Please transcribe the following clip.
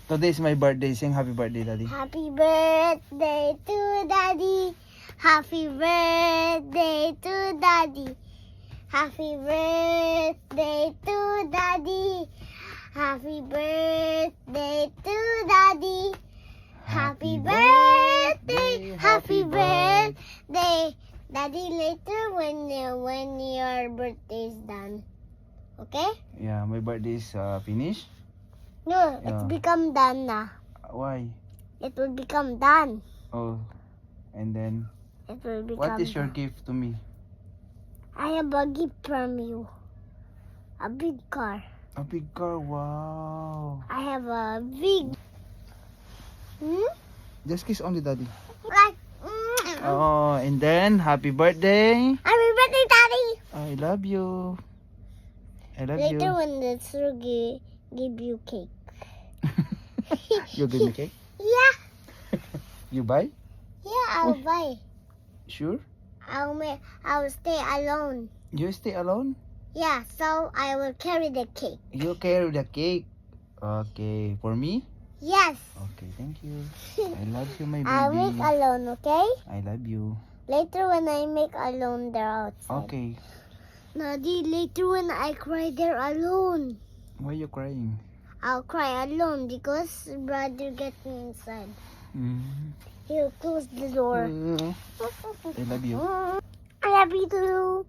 Today is my birthday. Sing happy birthday, Daddy. Happy birthday to Daddy. Happy birthday to Daddy. Happy birthday to Daddy. Happy birthday to Daddy. Happy birthday. Happy birthday. Daddy, later when your birthday is done. Okay? Yeah, my birthday is finished. No, Yeah. it's become done na. Why? It will become done. Oh, and then It will become what is your done. gift to me? I have a gift from you. A big car. A big car. Wow. I have a big... Just kiss only, Daddy. Like... Oh, and then happy birthday. Happy birthday, Daddy! I love you. I love Later you. when the Surgi give you cake. You give me cake? Yeah, You buy? yeah, I'll buy. Sure? I'll stay alone. You stay alone? Yeah, so I will carry the cake. You carry the cake. Okay. For me? Yes, Okay, thank you. I love you, my I'll make baby. alone, okay? I love you. Later when I make alone, they're outside. Okay. Daddy, later when I cry, they're alone. Why you crying? I'll cry alone because brother get me inside. He'll close the door. I love you. I love you too.